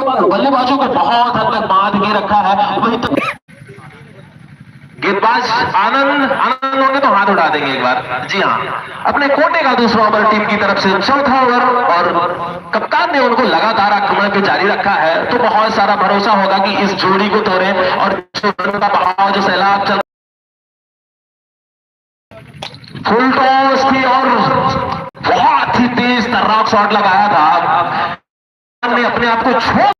बल्लेबाजों को बहुत हद तक बांध के रखा है। वही तो गेंदबाज आनंद होंगे तो हाथ उठा देंगे एक बार। जी हाँ, अपने कोटे का दूसरा ओवर टीम की तरफ से चौथा ओवर, और कप्तान ने उनको लगातार आक्रमण पे जारी रखा है, तो बहुत सारा भरोसा होगा कि इस जोड़ी को तोड़े। और जो रन का बहाव, जो सैलाब चल, फुल टॉस थी और बहुत ही तेज तर्राक शॉट लगाया था। ने अपने आप को छोड़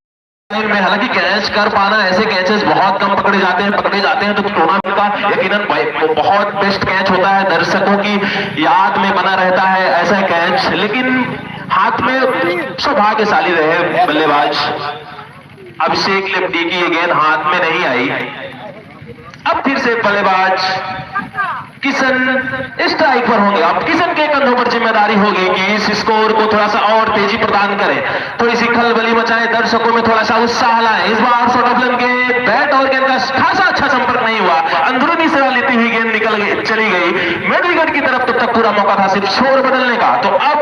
में, हालांकि कैच कर पाना, ऐसे कैचेस बहुत कम पकड़े जाते हैं तो टूर्नामेंट का यकीनन बहुत बेस्ट कैच होता है, दर्शकों की याद में बना रहता है ऐसा कैच। लेकिन हाथ में सौभाग्यशाली रहे बल्लेबाज अभिषेक लिप्टी की ये गेंद हाथ में नहीं आई। अब फिर से बल्लेबाज किशन स्ट्राइक पर होंगे। अब किशन के कंधों पर जिम्मेदारी होगी कि इस स्कोर को थोड़ा सा और तेजी प्रदान करें, थोड़ी सी खलबली मचाएं, दर्शकों में थोड़ा सा उत्साह लाएं। इस बार सोटोप्लन के बैट और गेंद का खासा अच्छा संपर्क नहीं हुआ, अंदरूनी सेवा लेती हुई गेंद निकल गई, चली गई मिड विकेट की तरफ। तब तक पूरा मौका था सिर्फ छोर बदलने का। तो अब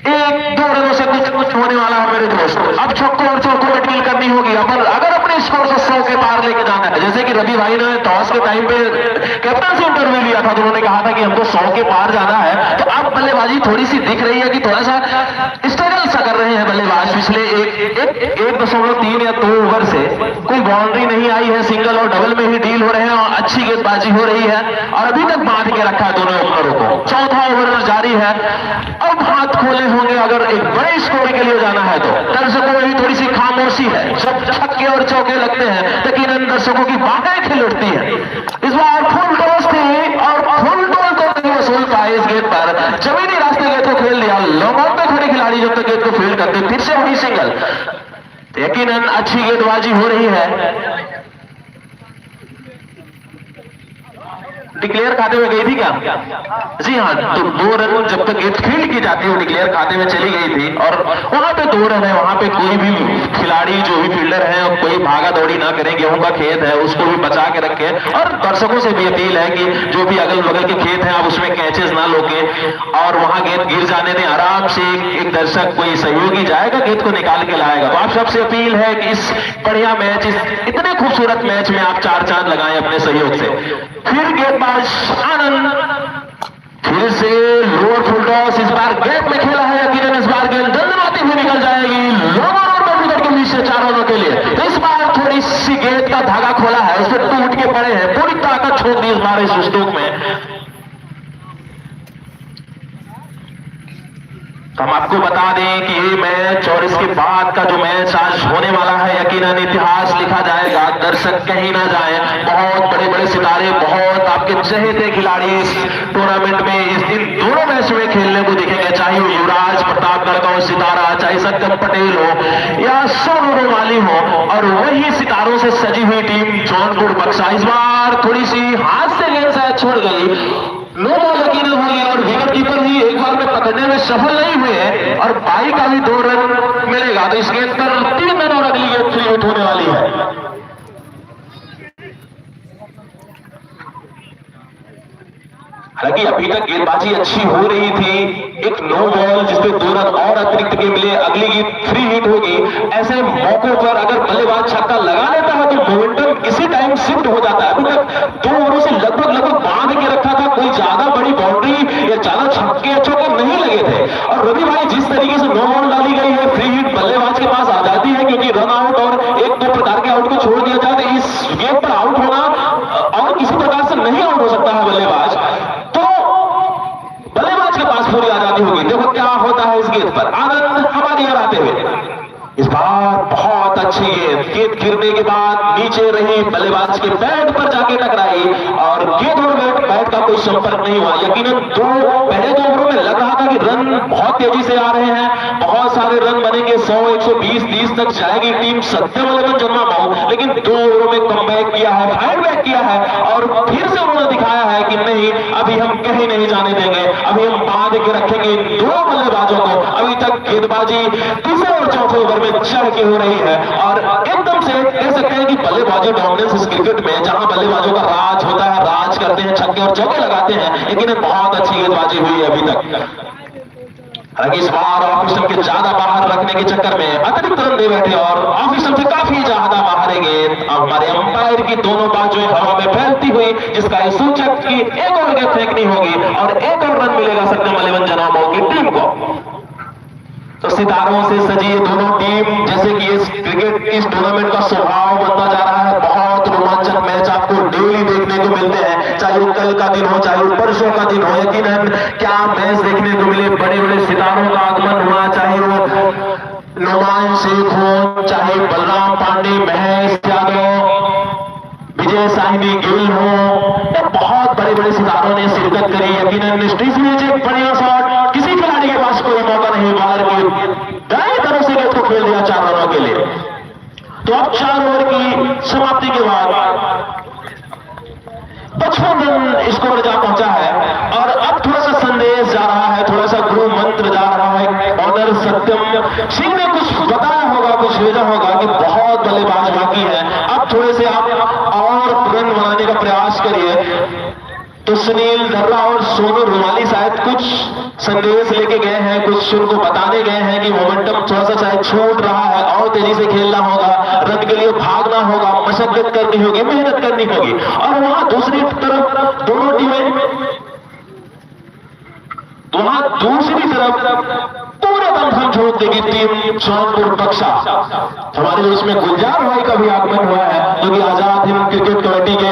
एक दो रनों से कुछ होने वाला है मेरे दोस्त। अब छक्कों और चौकों में डील करनी होगी। अगर अपने स्कोर को 100 के पार लेके जाना है, जैसे कि रवि भाई ने टॉस के टाइम पे कैप्टन से इंटरव्यू लिया था तो उन्होंने कहा था कि हमको 100 के पार जाना है, तो अब बल्लेबाजी थोड़ी सी दिख रही है कि थोड़ा सा स्ट्रगल सा कर रहे हैं बल्लेबाज। पिछले 1.3 या 2 ओवर से कोई बाउंड्री नहीं आई है, सिंगल और डबल में ही डील हो रहे हैं और अच्छी गेंदबाजी हो रही है, और अभी तक बांध के रखा है दोनों ओपनरों को। चौथा ओवर जारी है, अब हाथ खोले होंगे अगर एक बड़े स्कोर के लिए जाना है तो। दर्शकों में भी थोड़ी सी खामोशी है, जब छक्के और चौके लगते हैं यकीनन दर्शकों की बातें खिल उठती हैं। इस बार फुल टॉस थी और फुल टॉस को नहीं वसूल पाए इस गेंद पर, जमीनी रास्ते गेंद को खेल दिया। लॉन्ग पे खड़े खिलाड़ी जब तक गेंद को फील्ड करते, फिर से वही सिंगल। यकीनन अच्छी गेंदबाजी हो रही है। डिक्लेयर खाते में गई थी क्या? जी हाँ, तो 2 रन जब तक गेंद फील्ड की जाती है डिक्लेयर खाते में चली गई थी, और वहां पे 2 रन है। वहां पे कोई भी खिलाड़ी जो भी फील्डर है कोई भागा दौड़ी ना करें, गेहूं का खेत है उसको भी बचा के रखें, और दर्शकों से भी अपील है कि जो भी अगल बगल के खेत हैं आप उसमें कैचेस ना रोकें और वहां गेंद गिर जाने दें। आराम से एक दर्शक कोई सहयोगी जाएगा गेंद को निकाल के लाएगा। तो आप सबसे अपील है कि इस बढ़िया मैच, इस इतने खूबसूरत मैच में आप 4 चांद लगाएं अपने सहयोग से। फिर गेंदबाज आनंद, फिर से लोअर फुल टॉस, इस बार गैप में खेला है। यकीनन इस बार गेंद दंडनाती हुई निकल जाएगी लोअर और विकेट के बीच से 4 रनों के लिए। तो इस बार थोड़ी सी गेंद का धागा खोला है, उस पर टूट के पड़े हैं, पूरी ताकत छोड़ दी इस बार इस स्ट्रोक में। हम आपको बता दें कि ये मैच और इसके बाद का जो मैच आज होने वाला है यकीनन इतिहास लिखा जाएगा। दर्शक कहीं ना जाए, बहुत बड़े बड़े सितारे, बहुत आपके चहेते खिलाड़ी इस टूर्नामेंट में इस दिन दोनों मैच में खेलने को दिखेंगे, चाहे वो युवराज प्रतापगढ़ का सितारा, चाहे सत्यम पटेल हो या सोनू रोमाली हो, और वही सितारों से सजी हुई टीम जौनपुर बक्सा। इस बार थोड़ी सी हाथ से गेंद शायद छोड़ गई, नो बॉल यकीनन हुई, और विकेट कीपर भी एक बार में पकड़ने में सफल नहीं हुए हैं, और बाई का भी 2 रन मिलेगा। तो इस गेंद पर 3 रन और अगली गेंद 3 आउट होने वाली है। हालांकि अभी तक गेंदबाजी अच्छी हो रही थी, एक नो बॉल जिसपे 2 रन और अतिरिक्त के मिले, अगली गेंद 3 हिट होगी। ऐसे मौकों पर अगर बल्लेबाज छक्का लगा लेता है तो मोमेंटम इसी टाइम शिफ्ट हो जाता है। अभी तक 2 ओवरों से लगभग बांध के रखा था, कोई ज्यादा बड़ी बाउंड्री या ज्यादा छक्के चौके नहीं लगे थे। और रवि भाई जिस तरीके से नो बॉल डाली गई है, फ्री हिट बल्लेबाज के पास आ जाती है, क्योंकि रन आउट और 1-2 प्रकार के आउट को छोड़ दिया जाए तो इस गेंद पर आउट होना और किसी प्रकार से नहीं आउट हो सकता है बल्लेबाज, तो बल्लेबाज के पास पूरी आजादी होगी। देखो क्या होता है इस गेंद पर। आनंद हमारी ओर आते हुए इस बार बहुत अच्छी गेंद गिरने के बाद नीचे रही, बल्लेबाज के बैट पर जाके टकराई और गेंद और बैट का कोई संपर्क नहीं हुआ। यकीनन पहले 2 ओवरों में लग रहा था कि रन बहुत तेजी से आ रहे हैं, बहुत सारे रन बनेंगे, 100, 120, 30 तक जाएगी टीम सत्यम जन्मा भाव, लेकिन 2 ओवरों में कमबैक किया है, फाइट बैक किया है, और फिर से उन्होंने दिखाया है कि नहीं, अभी हम कहीं नहीं जाने देंगे, अभी हम बांध के रखेंगे 2 बल्लेबाजों को। अभी तक गेंदबाजी तीसरे और चौथे ओवर में चढ़ के हो रही है, और एकदम से कह सकते हैं कि बल्लेबाजी डोमिनेंस इस क्रिकेट में, जहां बल्लेबाजों का राज होता है, राज करते हैं, छक्के और चौके लगाते हैं, लेकिन बहुत अच्छी गेंदबाजी हुई है अभी तक। हालांकि इस बार ऑफ स्टंप के ज्यादा बाहर रखने बनाने के चक्कर में अतिरिक्त रन दे बैठे और ऑफ स्टंप से काफी ज्यादा बाहर है गेंद। हमारे अंपायर की दोनों बाजुएं हवा में फैलती हुई, जिसका ये सूचक कि एक और गेंद फेंकनी होगी और एक और रन मिलेगा सत्यम 11 जनामों की टीम को। तो सितारों से सजी ये दोनों टीम, जैसे कि इस क्रिकेट इस टूर्नामेंट का स्वभाव बनता जा रहा है, बहुत रोमांचक मैच आपको डेली देखने को मिलते हैं, चाहे वो कल का दिन हो चाहे वो परसों का दिन हो। यकीनन क्या मैच देखने को मिले, बड़े बड़े सितारों का आगमन हुआ, चाहे वो नुमान शेख हो, चाहे बलराम पांडे, महेश यादव, विजय साहिनी गिल हो, बहुत बड़े बड़े सितारों ने शिरकत करी। यकीनन स्ट्रीट में एक बढ़िया शॉट, किसी खिलाड़ी के पास कोई मौका नहीं, बाहर के दाएं तरफ से गेंद को खेल दिया 4 रनों के लिए। तो अब 4 ओवर की समाप्ति के बाद 55 रन स्कोर जा पहुंचा है और अब थोड़ा सा संदेश जा रहा है, थोड़ा सा गुरु मंत्र जा रहा है। ऑनर सत्यम सिंह ने कुछ बताया होगा, कुछ भेजा होगा कि बहुत बल्लेबाज बाकी है, अब थोड़े से आप और रन बनाने का प्रयास करिए। तो सुनील दर्रा और सोनू रुमाली शायद कुछ संदेश लेके गए हैं, कुछ उनको बताने गए हैं कि मोमेंटम थोड़ा सा शायद छूट रहा है और तेजी से खेलना होगा, रन के लिए भागना होगा, मशक्कत करनी होगी, मेहनत करनी होगी। और वहां दूसरी तरफ दोनों टीमें, वहां दूसरी तरफ पूरे दमखम झोंक देगी टीम जौनपुर बक्सा। हमारे इसमें गुलजार भाई का भी आगमन हुआ है, जो कि आजाद हिंद क्रिकेट कमेटी के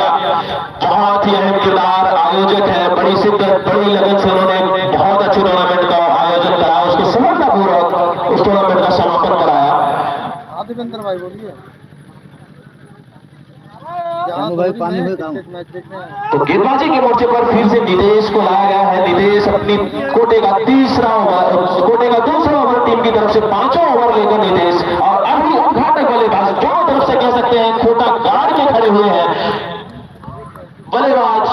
बहुत ही अहम किरदार आयोजक है। बड़ी शिद्दत बड़ी लगन से उन्होंने बहुत अच्छे टूर्नामेंट का आयोजन कराया, उसके सफलतापूर्वक उस टूर्नामेंट का समापन कराया। देवेंद्र भाई बोलिए भाई पानी में काम। तो गेंदबाजी के मोर्चे पर फिर से नितेश को लाया गया है। नितेश अपनी कोटे का दूसरा ओवर टीम की तरफ से 5वां ओवर लेकर नितेश, और अभी उद्घाटक बल्लेबाज दोनों तरफ से कह सकते हैं खोटा गाड़ के खड़े हुए हैं बल्लेबाज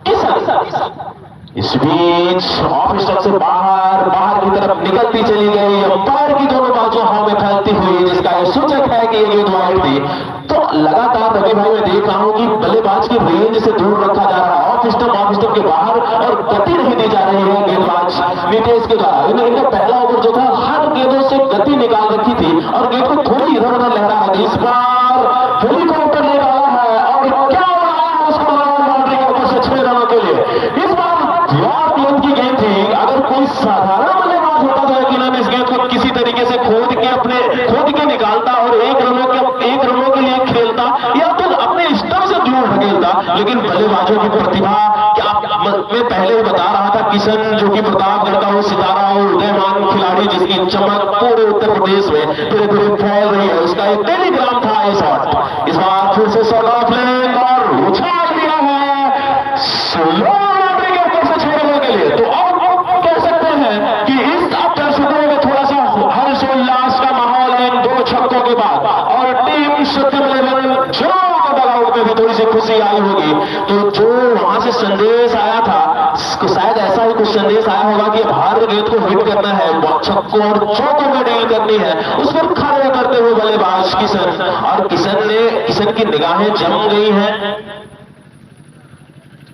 किशन। इस बीच ऑफ स्टंप से बाहर की तरफ निकलती चली गई, अंपायर की दोनों बाजुएं हवा में फैलती हुई, जिसका यह सूचक है कि ये गेंद वाइड थी। तो लगातार रवि भाई मैं देख रहा हूं कि बल्लेबाज की रेंज से दूर रखा जा रहा है, ऑफ स्टंप के बाहर, और गति नहीं दी जा रही है गेंदबाज नितेश के द्वारा। इनका पहला ओवर जो था हर गेंदों से गति निकाल रखी थी और गेंद को थोड़ी इधर उधर लहरा रहा था। इस बार हेलीकॉप्टर ले रहा है और क्या हो रहा है उसको बाउंड्री के ऊपर से 6 रनों के लिए। इस बार यार गेंद की गेंद थी, अगर कोई साधारण बल्लेबाज होता तो यकीनन इस गेंद को किसी तरीके से खोद के निकालता और 1 रनों के लिए खेलता या तो अपने स्टंप से दूर ढकेलता। लेकिन बल्लेबाजों की प्रतिभा, क्या मैं पहले ही बता रहा था, किशन जो कि प्रतापगढ़ का वो सितारा और उदयमान खिलाड़ी जिसकी चमक पूरे उत्तर प्रदेश में धीरे धीरे फैल रही है, उसका एक टेलीग्राम था ये शॉट। इस बार फिर से शॉट ऑफ लेंथ और उछाल दिया है स्लो बाउंड्री के ऊपर से 6 रनों के लिए। तो अब कह सकते हैं कि इस अब दर्शकों में थोड़ा सा हर्षोल्लास का माहौल है 2 छक्कों के बाद, और टीम सत्यम 11 जो डगआउट में भी थोड़ी सी खुशी आई होगी। तो जो वहां से संदेश आया था, शायद ऐसा ही कुछ संदेश आया होगा कि हर गेंद को हिट करना है, छक्कों और चौकों में डील करनी है, उस पर खड़े करते हुए बल्लेबाज किशन, और किशन की निगाहें जम गई हैं।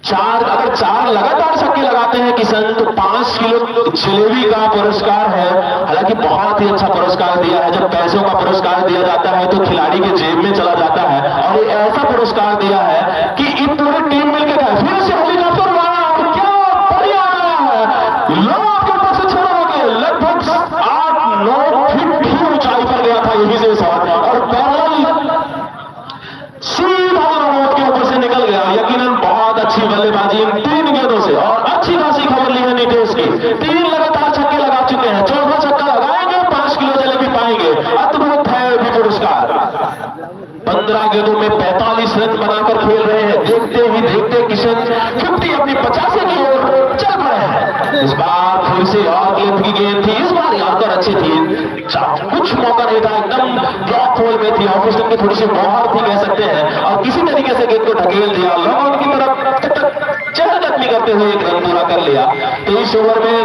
अगर 4 लगातार छक्के लगाते हैं किशन तो 5 किलो जलेबी का पुरस्कार है। हालांकि बहुत ही अच्छा पुरस्कार दिया है। जब पैसों का पुरस्कार दिया जाता है तो खिलाड़ी के जेब में चला जाता है, और ये ऐसा पुरस्कार दिया है कि इन पूरी टीम मिलकर गए। फिर से हेलीकॉप्टर आया और क्या बढ़िया आया है, लोग आपके ऊपर से छोड़ो के लगभग 8-9 फीट की ऊंचाई पर गया था यही से शॉट, और पैरल सीधा रोड के ऊपर से निकल गया। यकीनन बहुत अच्छी बल्लेबाजी इन 3 गेंदों से, और अच्छी खासी खबर ली है नितेश की। 3 लगातार छक्के लगा चुके हैं, 4वां छक्का लगाएंगे 5 किलो जलेबी पाएंगे। अद्भुत है भी पुरस्कार। 15 गेंदों में 45 रन बनाकर खेल रहे हैं। देखते ही देखते किशन 50 अपनी 85 की ओर चल पड़े हैं। इस बार फिर से और गेंद की गेंद थी, इस बार यादगार अच्छी थी, कुछ मौका नहीं था, एकदम ब्लॉक होल में थी, ऑफ स्टंप की थोड़ी सी बाहर थी कह सकते हैं, और किसी तरीके से गेंद को ढकेल दिया, लॉन्ग की तरफ चहलकदमी करते हुए 1 रन पूरा कर लिया। तो इस ओवर में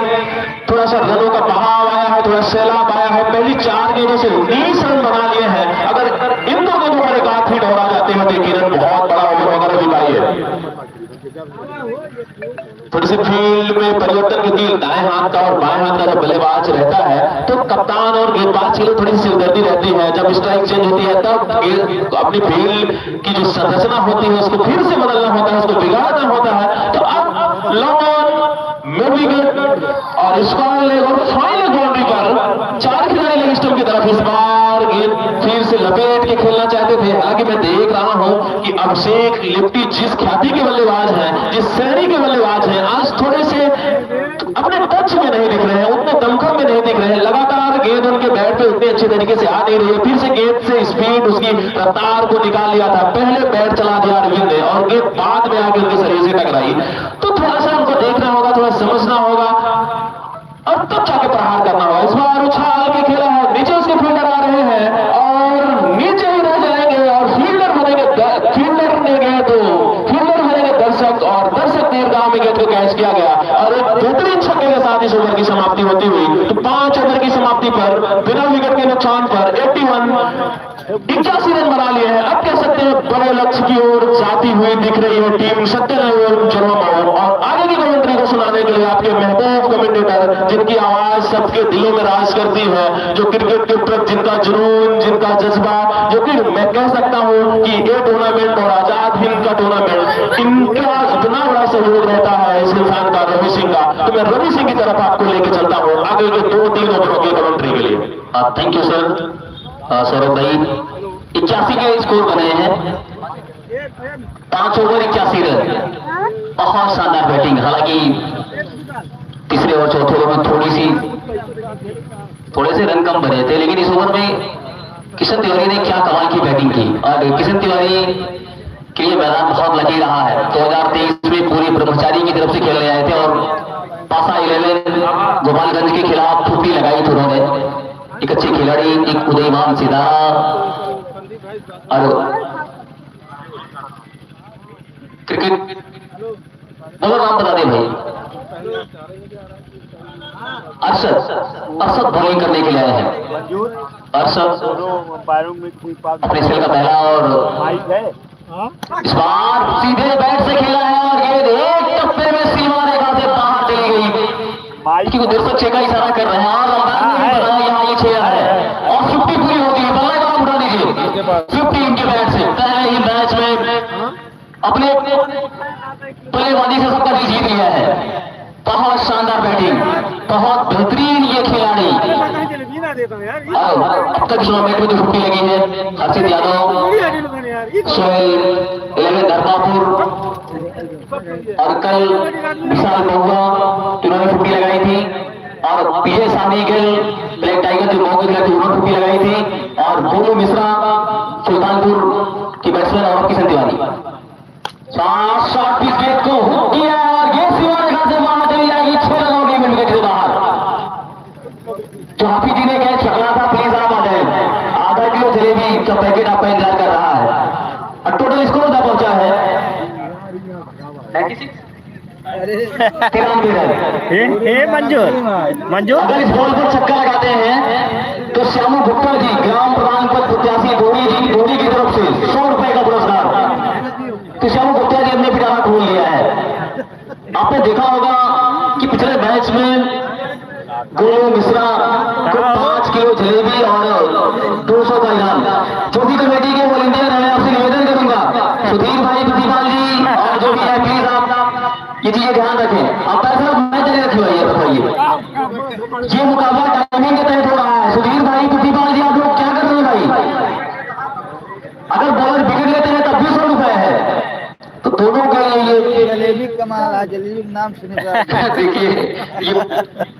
थोड़ा सा रनों का बहाव आया है, थोड़ा सैलाब आया है। पहली 4 गेंदों से 19 रन बना लिए हैं। अगर इन 2 गेंदों पर एक आध हिट हो जाते हैं तो यकीनन बहुत बड़ा ओवर वगैरह भी पाई है। थोड़ी सी फील्ड में परिवर्तन, क्योंकि दाएं हाथ का और बाएं हाथ का जो बल्लेबाज रहता है तो कप्तान और गेंदबाज के लिए थोड़ी सी सिरदर्दी रहती है। जब स्ट्राइक चेंज होती है तब अपनी फील्ड की जो संरचना होती है उसको फिर से बदलना होता है, उसको बिगाड़ना होता है। तो अब लॉन्ग ऑन मिड विकेट और स्क्वायर लेग और फाइनल बाउंड्री पर 4 खिलाड़ी लेग स्टंप की तरफ। इस बार गेंद फिर से लपेट के खेलना चाहते थे। हालांकि मैं देख रहा हूं कि अभिषेक लिप्टी जिस ख्याति के बल्लेबाज हैं, जिस श्रेणी के बल्लेबाज हैं, आज थोड़े से अपने टच में नहीं दिख रहे हैं, उतने दमखम में नहीं दिख रहे हैं। लगातार गेंद उनके बैट पे उतने अच्छे तरीके से आ नहीं रही है। फिर से गेंद से स्पीड, उसकी रफ्तार को निकाल लिया था। पहले बैट चला दिया अरविंद ने और गेंद बाद में आके उनके शरीर से टकराई। तो थोड़ा सा उनको देखना होगा, थोड़ा समझना होगा और तब जाके प्रहार करना होगा। इस बार उछाल के खेला है, नीचे उसके फील्डर आ रहे हैं और नीचे ही रह जाएंगे और फील्डर बनेंगे। फील्डर ने गए तो फील्डर बनेंगे दर्शक और दर्शक दीर्घाव में गेंद को कैच किया गया और एक बेहतरीन छक्के के साथ इस ओवर की समाप्ति होती हुई। तो 5 ओवर की समाप्ति पर बिना विकेट के नुकसान पर 81 रन बना लिए हैं। अब कह सकते हैं बड़े लक्ष्य की ओर जाती हुई दिख रही है टीम सत्यनारायण जलवा। और आगे की कमेंट्री को सुनाने के लिए आपके महबूब कमेंटेटर, जिनकी आवाज सबके दिलों में राज करती है, जो क्रिकेट के प्रति जिनका जुनून, जिनका जज्बा, जो कि मैं कह सकता हूं कि ये टूर्नामेंट और आजाद हिंद का टूर्नामेंट इनका इतना बड़ा सहयोग रहता है इस इंसान का, रवि सिंह का। तो मैं रवि सिंह की तरफ आपको लेके चलता हूं आगे के 2-3 ओवरों की कमेंट्री के लिए। Thank you sir. सौरभ भाई 81 के स्कोर बने हैं, 5 ओवर 81 रन, बहुत शानदार बैटिंग। हालांकि तीसरे और चौथे ओवर में थोड़े से रन कम बने थे, लेकिन इस ओवर में किशन तिवारी ने क्या कमाल की बैटिंग की। और किशन तिवारी के लिए मैदान बहुत लकी रहा है। 2023 में पूरी ब्रह्मचारी की तरफ से खेलने आए थे और पासा 11 गोपालगंज के खिलाफ छुट्टी लगाई थी उन्होंने। एक अच्छे खिलाड़ी, एक उदयमान सितारा और क्रिकेट बोलो नाम बता दे भाई। अरशद बॉलिंग करने के लिए आए हैं। अरशद अपने खेल का पहला और इस बार सीधे बैट से खेला है और गेंद एक टप्पे में सीमा रेखा से बाहर चली गई। क्योंकि दर्शक 6 का इशारा कर रहे हैं और यहाँ ये 6 है और 50 पूरी होती है। बल्लेबाज उठा दीजिए 50 इनके बैट से। पहले ही मैच में अपने बल्लेबाजी से सबका दिल जीत लिया है। बहुत शानदार बैटिंग, बहुत बेहतरीन ये खिलाड़ी। अब तक टूर्नामेंट में जो छुट्टी लगी है, हर्षित यादव, सोहेल 11 धर्मापुर और कल विशाल बहुआ इन्होंने छुट्टी लगाई थी और विजय सानी गिल ब्लैक टाइगर जो मौके थी उन्होंने छुट्टी लगाई थी और बोलू मिश्रा सुल्तानपुर की बैट्समैन और किशन तिवारी। 7 विकेट को हुक किया और ये सीमा रेखा से बाहर चली जाएगी। 6 रन होगी विकेट से बाहर। जो हाफिज जी ने कैच छकड़ा था, प्लीज आप आ जाए। आधा किलो जलेबी का पैकेट आपका इंतजार कर रहा है और टोटल स्कोर क्या पहुंचा है 96 मंजूर अगर इस बॉल पर छक्का लगाते हैं तो श्यामू भुट्टा जी, ग्राम प्रधान पद प्रत्याशी डोरी की तरफ से 100 रुपए का पुरस्कार। तो श्यामू भुट्टा जी हमने पिटारा खोल लिया है। आपने देखा होगा कि पिछले मैच में गोलू मिश्रा को 5 किलो जलेबी और 200 का इनाम। जो भी कमेटी के वॉलंटियर हैं, आपसे निवेदन करूंगा सुधीर भाई, प्रतिपाल जी और जो भी है, प्लीज आप ये चीजें ध्यान रखें। आप पैसा मैच जारी रखिए भाई, बताइए ये मुकाबला टाइमिंग के तहत हो रहा है। सुधीर भाई, प्रतिपाल जी, आप लोग क्या कर रहे हैं भाई? अगर बॉलर विकेट लेते हैं तब भी 100 रुपए है। तो दोनों के लिए ये जलेबी कमाल है, जलेबी नाम सुने। देखिए ये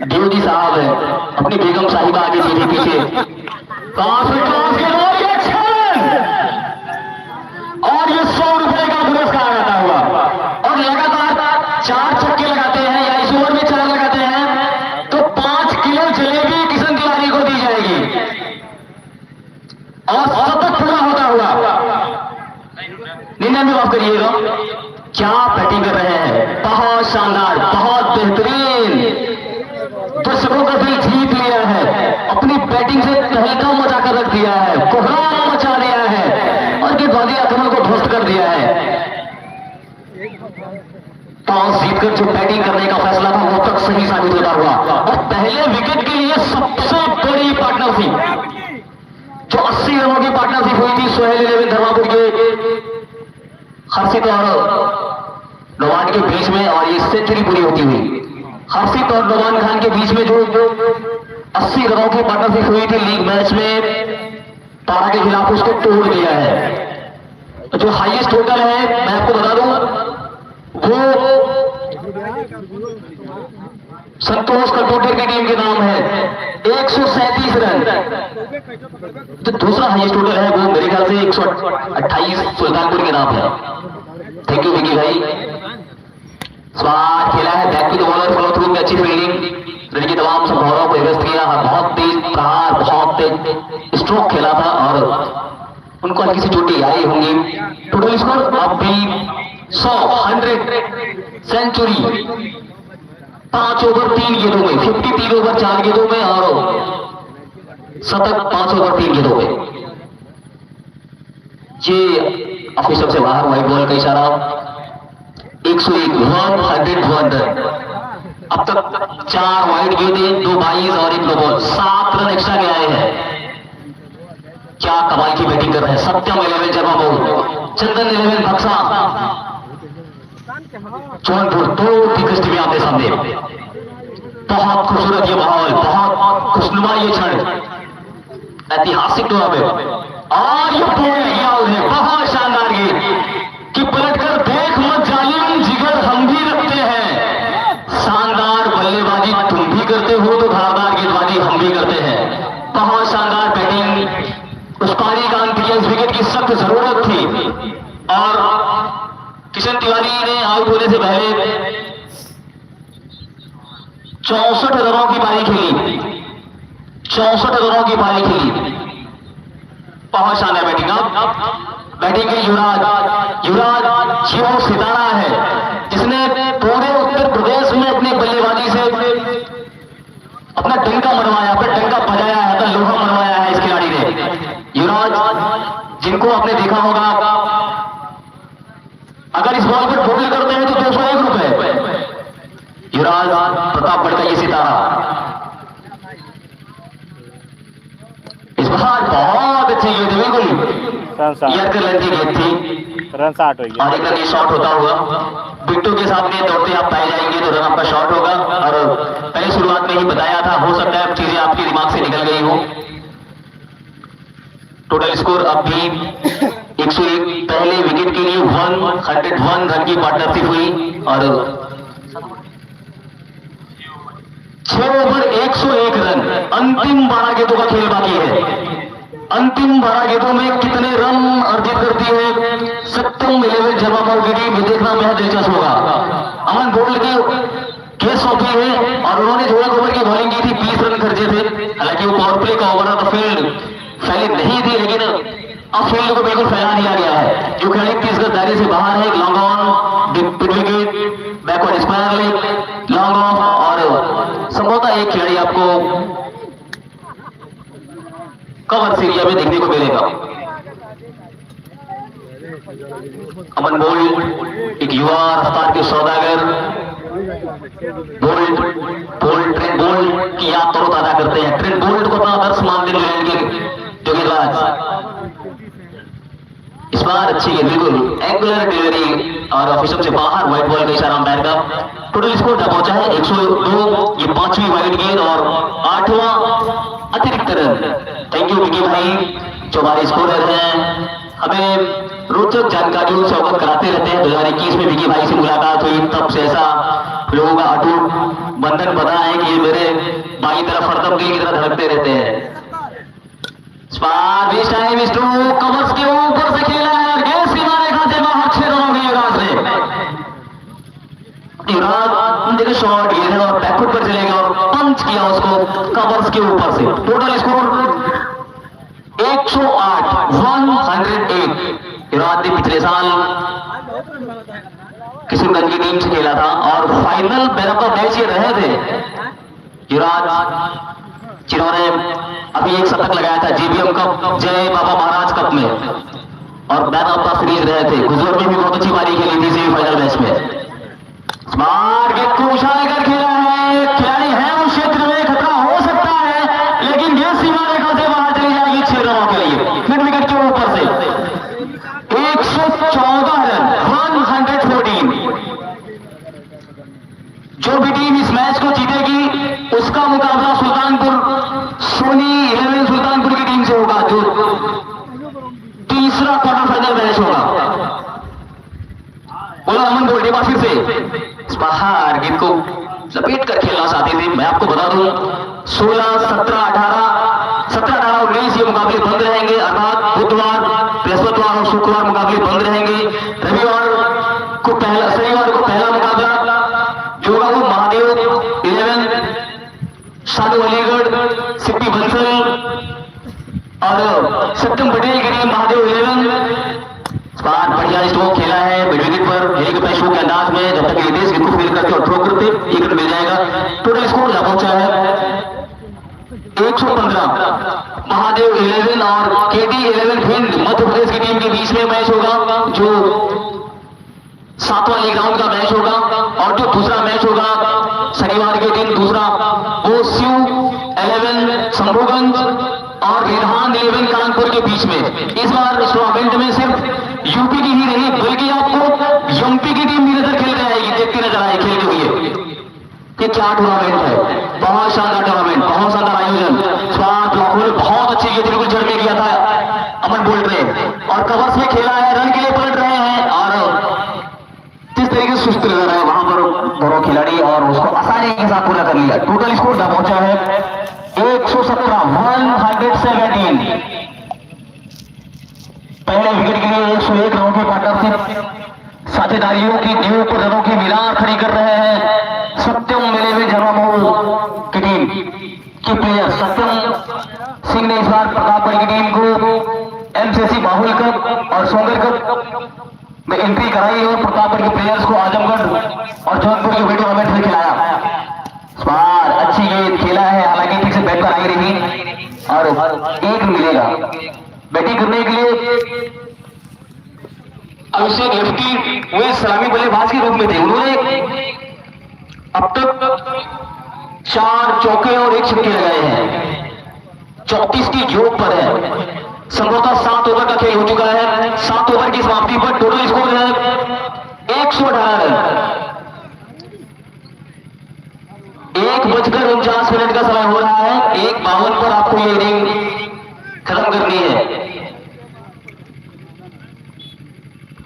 देवजी साहब है, अपनी बेगम साहिबा आगे पीछे पीछे और ये 100 रुपए का पुरस्कार आता हुआ और लगातार 4 छक्के लगाते हैं या इस ओवर में 4 लगाते हैं तो 5 किलो जलेबी किशन तिवारी को दी जाएगी और सतत पूरा होता हुआ। 99 माफ करिएगा, क्या बैटिंग कर रहे हैं, बहुत शानदार, बहुत बेहतरीन। दर्शकों का दिल जीत लिया है, अपनी बैटिंग से तहलका मचा कर रख दिया है, कोहराम मचा दिया है और गेंदबाजी आक्रमण को ध्वस्त कर दिया है। टॉस जीतकर जो बैटिंग करने का फैसला था वो तक सही साबित होता हुआ और पहले विकेट के लिए सबसे बड़ी पार्टनरशिप जो 80 रनों की पार्टनरशिप हुई थी सोहेल 11 धर्मापुर के हर्षित और नोमान के बीच में, और ये सेंचुरी पूरी होती हुई हर्षित और नोमान खान के बीच में जो 80 रनों की पार्टनरशिप हुई थी लीग मैच में तारा के खिलाफ, उसको तोड़ दिया है। जो हाईएस्ट टोटल है मैं आपको बता दूं वो संतोष कंप्यूटर की टीम के नाम है 137 रन। जो दूसरा हाईएस्ट टोटल है वो मेरे ख्याल से 128 सुल्तानपुर के नाम है। थैंक यू विकी भाई। स्वाद खेला है back to the bowler, follow through में अच्छी फील्डिंग, रन की तमाम संभावनाओं को व्यस्त किया, बहुत तेज प्रहार, बहुत तेज स्ट्रोक खेला था और उनको हल्की सी चोटी आई होंगी। टोटल स्कोर अब भी 100 सेंचुरी 5 ओवर 3 गेंदों में, 53 ओवर 4 गेंदों में और शतक 5 ओवर 3 गेंदों में। ये ऑफिसर से बाहर व्हाइट बॉल का इशारा। 101 101 रन। अब तक 4 वाइड गेंदें, 2 22 और 1 नो बॉल, 7 रन एक्स्ट्रा के आए हैं। क्या कमाल की बैटिंग कर रहे हैं सत्यम 11 जर्मा बोल, चंदन 11 बक्सा, जौनपुर, 2 दिग्गज टीमें आपके सामने। बहुत खूबसूरत ये माहौल, बहुत खुशनुमा ये क्षण, ऐतिहासिक टूर्नामेंट और ये बोल किया उन्हें, बहुत शानदार गेंद कि पलटकर देख मत जालिम, जिगर हम भी रखते हैं। शानदार बल्लेबाजी तुम भी करते हो तो धारदार गेंदबाजी हम भी करते हैं। बहुत शानदार बैटिंग, उस पारी का अंत किया, इस विकेट की सख्त जरूरत थी और किशन तिवारी ने आउट होने से पहले 64 रनों की पारी खेली, 64 रनों की पारी खेली। बहुत शानदार बैटिंग। अब बैटिंग के युवराज जीवन सितारा है जिसने पूरे उत्तर प्रदेश में अपनी बल्लेबाजी से अपना डंका मनवाया, अपना डंका बजाया है, अपना लोहा मनवाया है इस खिलाड़ी ने। युवराज जिनको आपने देखा होगा, अगर इस बॉल पर बोल करते हैं तो 201 रुपए। युवराज प्रतापगढ़ का ये सितारा इस बार बहुत अच्छी गेंद, बिल्कुल यर्कर लेंथ की गेंद थी, रन 60 हो गया और एक रन शॉट होता हुआ बिट्टू के सामने दौड़ते आप पाए जाएंगे तो रन आपका शॉट होगा। और पहले शुरुआत में ही बताया था, हो सकता है चीजें आपके दिमाग से निकल गई हो। टोटल स्कोर अब भी 101, पहले विकेट के लिए 101 रन की पार्टनरशिप हुई और 6 ओवर 101 रन। अंतिम 12 गेंदों का खेल बाकी है। अंतिम 12 गेंदों में कितने रन अर्जित करती है सत्यम 11 जर्मा बोल की टीम, ये देखना बेहद दिलचस्प होगा। अमन बोल्ड की केस सौंपी है और उन्होंने जो 1 ओवर की बॉलिंग की थी 20 रन खर्चे थे। हालांकि वो पावर प्ले का ओवर था तो फील्ड फैली नहीं थी, लेकिन अब फील्ड को बिल्कुल फैला दिया गया है। जो खिलाड़ी 30 गज दायरे से बाहर है, long on, mid wicket, backward square leg, long off, और संभवतः एक खिलाड़ी आपको कवर एरिया में देखने को मिलेगा। अमन बोल्ड एक युवा रफ्तार के सौदागर, बोल्ड ट्रेंट बोल्ड की याद तरोताजा करते हैं। ट्रेंट बोल्ड को अपना आदर्श मानते हैं इंग्लैंड के जो गेंदबाज। इस बार अच्छी है, बिल्कुल एंगुलर डिलीवरी और ऑफिसर से बाहर व्हाइट बॉल का इशारा अंपायर का। टोटल स्कोर क्या पहुंचा है 102, ये 5वीं वाइड गेंद और 8वां अतिरिक्त रन। थैंक यू विकी भाई जो हमारे स्कोरर हैं, हमें रोचक जानकारियों से अवगत कराते रहते हैं। 2021 में विकी भाई से मुलाकात हुई, तब से ऐसा लोगों का अटूट बंधन बना है कि ये मेरे बाई तरफ हरदम दिल की तरह धड़कते रहते हैं। कवर्स के ऊपर से खेला है और गैस की मारे खाते बाहर 6 रनों की युवराज ने। युवराज देखिए शॉर्ट गेंद है और बैकफुट पर चलेगा और पंच किया उसको कवर्स के ऊपर से। Total score 108 108। युवराज ने पिछले साल किशनगंज की टीम से खेला था और final man of the match ये रहे थे युवराज, जिन्होंने अभी एक शतक लगाया था जीबीएम कप, जय बाबा महाराज कप में, और मैन ऑफ द सीरीज रहे थे। गुजरात में भी बहुत अच्छी पारी खेली थी सेमीफाइनल मैच में। स्मार्ट गेंद को उछाल कर खेला है, खिलाड़ी है उस क्षेत्र में, खतरा हो सकता है, लेकिन गेंद सीमा रेखा से बाहर चली जाएगी 6 रनों के लिए। मिड विकेट के ऊपर से 114 रन, 114। जो भी टीम इस मैच को जीतेगी उसका मुकाबला सुल्तानपुर सोनी 11 सुल्तानपुर की टीम से होगा, जो तीसरा क्वार्टर फाइनल मैच होगा। बोला अमन बोल्टे फिर से बाहर गेंद को लपेट कर खेलना चाहते थे। मैं आपको बता दूं 16, 17, 18, 19 ये मुकाबले बंद रहेंगे, अर्थात बुधवार, बृहस्पतिवार और शुक्रवार मुकाबले बंद रहेंगे। शनिवार को पहला मुकाबला जो होगा वो महादेव 11 शानू अलीगढ़ सिप्पी बंसल और सत्यम पटेल के लिए महादेव 11। बढ़िया स्ट्रोक खेला है मिड विकेट पर, हेलीकॉप्टर शो के अंदाज में, जब तक रितेश गेंद को फील करके और थ्रो करते 1 रन मिल जाएगा। टोटल स्कोर जा पहुंचा है 115। महादेव 11 और केटी 11 भिंड मध्य प्रदेश की टीम के बीच में मैच होगा, जो 7वां लीग राउंड का मैच होगा। और जो दूसरा मैच होगा शनिवार के दिन दूसरा, वो शिव 11 शंभुगंज और रिधान 11 कानपुर के बीच में। इस बार इस टूर्नामेंट में सिर्फ यूपी की ही नहीं बल्कि आपको एमपी की टीम भी नजर खेल के आएगी, देखते नजर आए खेलते हुए कि क्या टूर्नामेंट है। बहुत शानदार टूर्नामेंट, बहुत शानदार आयोजन। स्वाद लाखों बहुत अच्छी गेंद बिल्कुल जड़ में किया था अमन बोल्ट ने, और कवर्स में खेला है, रन के लिए पलट रहे हैं और जिस तरीके से सुस्त नजर है वहां पर दोनों खिलाड़ी, और उसको आसानी के साथ पूरा कर लिया। टोटल स्कोर जा पहुंचा है 117, 117। पहले विकेट के लिए 101 रनों के पार्टनरशिप साझेदारियों की नींव पर रनों की मीनार खड़ी कर रहे हैं सत्यम मिले हुए जन्ममऊ की टीम के प्लेयर। सत्यम सिंह ने इस बार प्रतापगढ़ की टीम को एमसीसी बाहुल कप और सोंगर कप में एंट्री कराई और प्रतापगढ़ के प्लेयर्स को आजमगढ़ और जौनपुर के वीडियो टूर्नामेंट में खिलाया। इस बार अच्छी गेंद खेला है, हालांकि ठीक से बैट पर आई रही और 1 मिलेगा। बैटिंग करने के लिए अभिषेक लेफ्टी वे सलामी बल्लेबाज के रूप में थे। उन्होंने अब तक 4 चौके और 1 छक्के लगाए हैं, 34 की योग पर है। संभवतः 7 ओवर का खेल हो चुका है। 7 ओवर की समाप्ति पर टोटल स्कोर है 118 रन। 1:49 का समय हो रहा है। 1:52 पर आपको ये इनिंग खत्म करनी है।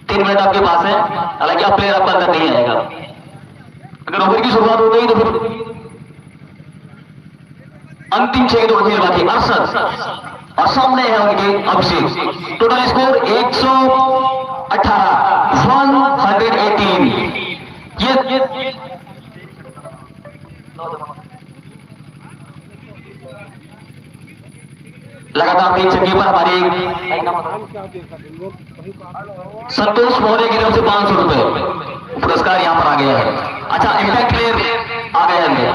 3 मिनट आपके पास है, हालांकि आप प्लेयर आपका अंदर नहीं आएगा। अगर ओवर की शुरुआत हो गई तो फिर अंतिम 6 गेंदों खेल बाकी। अरशद और सामने है उनके अभिषेक। Total score 118, 118। ये लगातार 3 छक्के पर हमारे संतोष मौर्य की तरफ से 500 रुपए पुरस्कार यहां पर आ गया है। अच्छा, इंपैक्ट प्लेयर आ गए हैं,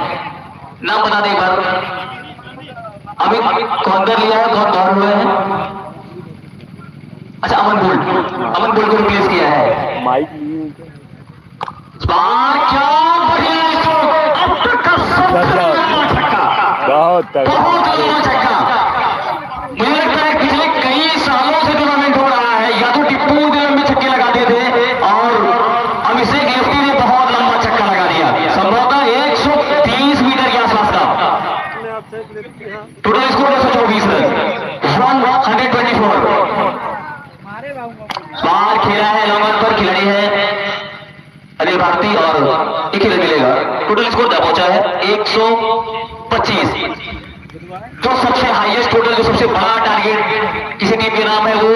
नाम बता दें एक बार। अमित कौन कर लिया है, कौन दौड़ हुए हैं? अच्छा, अमन बोल्ट को रिप्लेस किया है। माइक क्या बढ़िया स्ट्रोक, अब तक का सबसे छक्का, बहुत छक्का। मुझे लगता है पिछले कई सालों से टूर्नामेंट हो रहा है, या तो टिप्पू लंबे छक्के लगाते थे और अभिषेक लेफ्टी ने बहुत लंबा छक्का लगा दिया, संभवतः 130 मीटर के आसपास का। Total score 124 run, 124। बाहर खेला है लॉन्ग पर, खिलाड़ी है अनिल भारती और 1 रन मिलेगा। टोटल स्कोर पहुंचा है 125। जो सबसे हाईएस्ट टोटल, जो सबसे बड़ा टारगेट किसी टीम के नाम है वो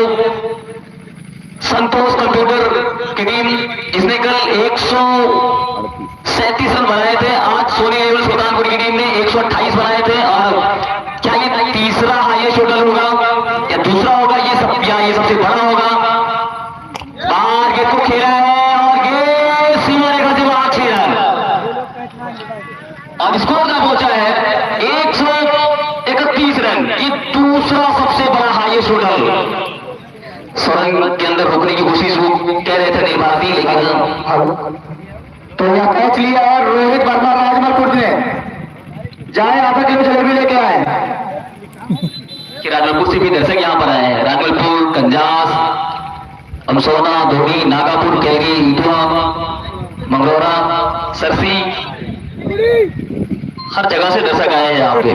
संतोष कंप्यूटर की टीम, इसने कल 137 रन बनाए थे। आज सोनी लेवल सुल्तानपुर की टीम ने 128 बनाए थे। और क्या ये तीसरा हाईएस्ट टोटल होगा या दूसरा होगा, ये सबसे बड़ा होगा। बाहर गेंद को खेला है और गेंद सीमा रेखा से बाहर 6 रन और स्कोर का पहुंचा है 131 रन। ये दूसरा सबसे बड़ा हाईएस्ट टोटल। सुरंग के अंदर रोकने की कोशिश वो कह रहे थे नहीं भारती, लेकिन तो यह कैच लिया और रोहित वर्मा राजमलपुर ने जाए आधा किलो जलेबी लेके आए कि राजमलपुर से भी दर्शक यहाँ पर आए हैं। राजमलपुर, कंजास, अमसोना, धोनी, नागापुर, कैरी, इटवा, मंगलोरा, सरसी, हर जगह से दर्शक आए हैं यहाँ पे।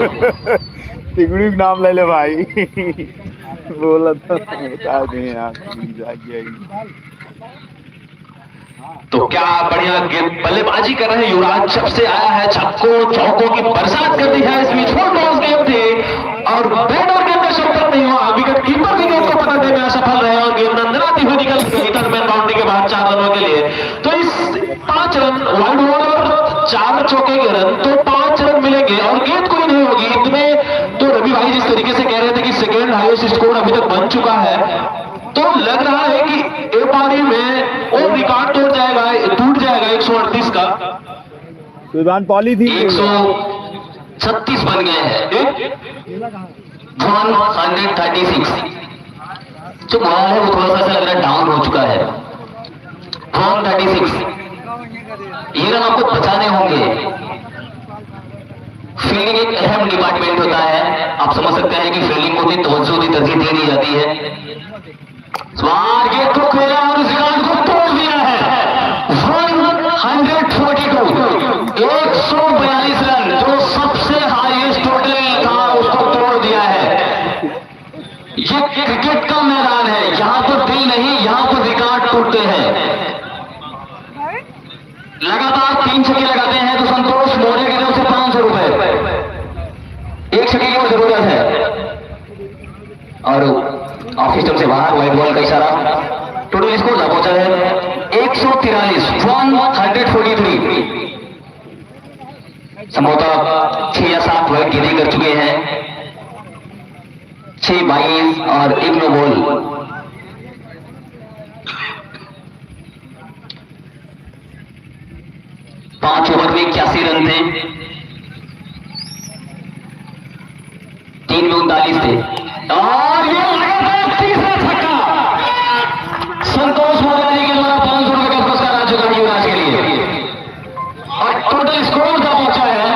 तिगड़ी नाम ले ले भाई। बोला था बता दें यार तो क्या बढ़िया बल्लेबाजी कर रहे हैं युवराज। जब से आया है छक्कों चौकों की बरसात कर दी है। इसमें छोट टॉस गेम थे और बैट और गेंद में शॉट नहीं हुआ। विकेट कीपर भी गेंद को पकड़ने में असफल रहे और गेंद नंदनाती हुई निकल गई टर्नमैन बाउंड्री के बाहर 4 रनों के लिए। तो इस 5 रन वाइड बॉल और 4 चौके के रन तो 5 रन मिलेंगे और गेंद कोई नहीं होगी। इतने तो रवि भाई जिस तरीके से कह रहे थे कि सेकेंड हाईएस्ट स्कोर अभी तक बन चुका है तो लग रहा है कि एक पारी में वो रिकॉर्ड टूट जाएगा 138 का। सुल्तान पॉली थी 136 बन गए हैं। 136 जो बॉल है वो थोड़ा सा ऐसा लग रहा है डाउन हो चुका है। 136 ये रन आपको बचाने होंगे। फील्डिंग एक अहम डिपार्टमेंट होता है। आप समझ सकते हैं कि फील्डिंग को भी तवज्जो दी तरजीह दे दी जाती है। स्वार गेंद को खेला और उस रिकॉर्ड को तोड़ दिया है। 142 रन जो सबसे हाईएस्ट टोटल था उसको तोड़ दिया है। ये क्रिकेट का मैदान है, यहां पर दिल नहीं, यहां पर रिकॉर्ड टूटते हैं। लगातार 3 छक्के लगाते हैं तो संतोष मोरे की तरफ से 500 रुपए। 1 छक्के की जरूरत है और ऑफ सिस्टम से बाहर व्हाइट बॉल का इशारा। टोटल स्कोर क्या पहुंचा है 143 143। संभवतः 6 या 7 वाइड गेंदें कर चुके हैं। 6 22 और 1 नो बॉल। पांच ओवर में 81 रन थे। 3 में 39 थे और ये लगातार तीसरा छक्का संतोष मोराली के द्वारा 500 रुपए का पुरस्कार आ चुका है युवराज के लिए और टोटल स्कोर का पहुंचा है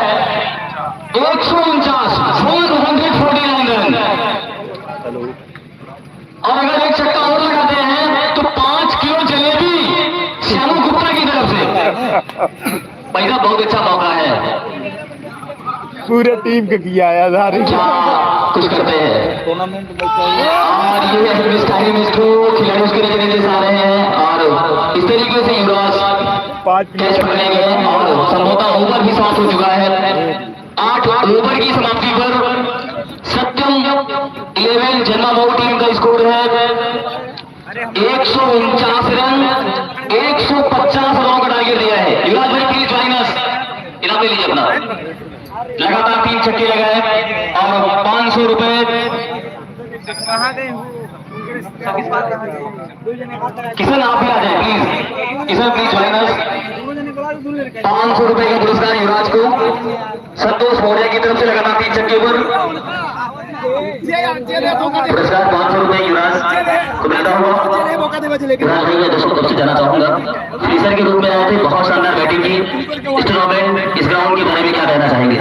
149 रन। और अगर एक छक्का और लगाते हैं तो 5 किलो जलेबी श्यामू गुप्ता की तरफ से। पैसा बहुत अच्छा मौका है। पूरे टीम के किया है आधार कुछ करते हैं टूर्नामेंट और ये खिलाड़ी उसके नीचे आ रहे हैं और इस तरीके से युवराज 5 कैच पकड़े गए और संभवतः ओवर भी समाप्त हो चुका है। 8 ओवर की समाप्ति पर सत्यम 11 जन्मामऊ टीम का स्कोर है 149 रन 150 रनों का टारगेट दिया है। युवराज भाई प्लीज ज्वाइन अस। इनाम ले लीजिए अपना। लगातार 3 छक्के लगाए और 500 रुपए। किशन आप भी आ जाए please. Kishan please join us. 500 रुपए का पुरस्कार युवराज को संतोष मौर्य की तरफ से लगातार 3 छक्के पर पुरस्कार 500 रुपए युवराज को मिलता हुआ। युवराज भाई मैं दर्शकों तरफ से जाना चाहूंगा फिनिशर के रूप में आए थे, बहुत शानदार बैटिंग की। इस टूर्नामेंट इस ग्राउंड के बारे में क्या कहना चाहेंगे?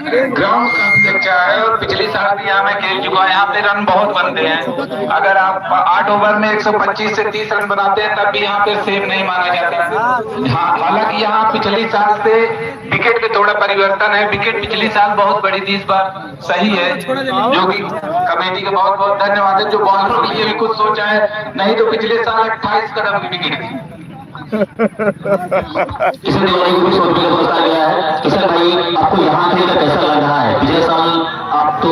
ग्राउंड काफी अच्छा है और पिछली साल भी यहाँ मैं खेल चुका है। यहाँ पे रन बहुत बनते हैं। अगर आप 8 ओवर में 125 से 30 रन बनाते हैं तब भी यहाँ पे सेफ नहीं माना जाता। हाँ, हालांकि यहाँ पिछली साल से विकेट पे थोड़ा परिवर्तन है। विकेट पिछली साल बहुत बड़ी थी, इस बार सही है, जो कि कमेटी के बहुत बहुत धन्यवाद है जो बॉलरों के लिए भी कुछ सोचा है। नहीं तो पिछले साल 28 कदम की विकेट थी। किशन तिवारी को भी 100 रुपए का पुरस्कार गया है। किशन भाई आपको यहाँ खेलकर कैसा लग रहा है? पिछले साल आप तो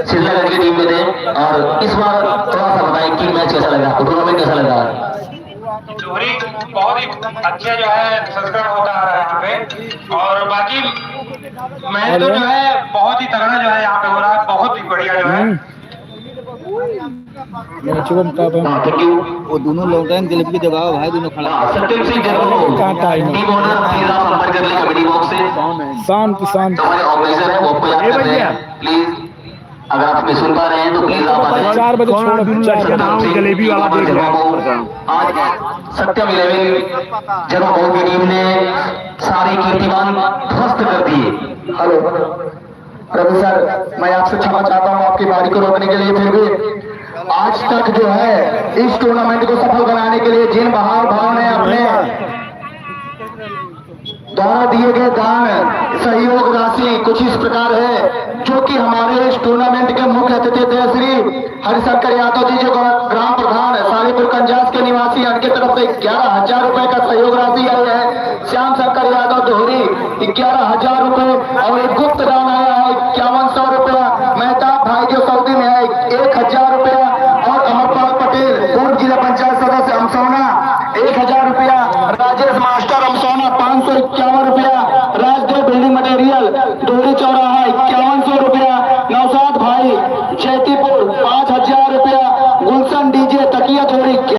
श्रीलंका की टीम में थे और इस बार थोड़ा सा बताएं कि मैच कैसा लग रहा है, टूर्नामेंट कैसा लग रहा है? बहुत ही अच्छा जो है संस्करण होता आ रहा है यहाँ पे और बाकी मैच तो जो है बहुत ही तगड़ा जो है यहाँ पे हो रहा है। बहुत ही बढ़िया जो है वो दोनों लौट रहे हैं दिलीप की दबाव भाई दोनों खड़ा। Satyam Singh team owner please आप संपर्क कर लें कमेटी बॉक्स से। शांत हमारे ऑर्गेनाइजर है वो आपको याद कर रहे हैं प्लीज। अगर आप हमें सुन पा रहे हैं तो प्लीज आप आ जाएं। 4 बजे छोड़ जलेबी वाला देख रहा हूँ। आज सत्यम 11 जगमोहन की टीम ने सारे कीर्तिमान ध्वस्त कर दिए। हेलो रवि सर, मैं आपसे क्षमा चाहता हूँ आपकी बारी को रोकने के लिए। फिर भी आज तक जो है इस टूर्नामेंट को सफल बनाने के लिए जिन बहाव भाव ने अपने द्वारा दिए गए दान सहयोग राशि कुछ इस प्रकार है, जो कि हमारे इस टूर्नामेंट के मुख्य अतिथि थे श्री हरिशंकर यादव जी, जो ग्राम प्रधान सालीपुर कंजास के निवासी, उनकी तरफ से 11,000 रुपए का सहयोग राशि आई है। श्याम शंकर यादव दोहरी 11,000 रुपए और एक गुप्त दान आया है 5100 रुपया। मेहताब भाई जो सऊदी में है 1,000 रुपया और अमरपाल पटेल पूर्व जिला पंचायत सदस्य अमसौना 1,000 रुपया। राजेश मास्टर अमसौना 551 रुपया। राजदेव बिल्डिंग मटेरियल दोहरी चौरा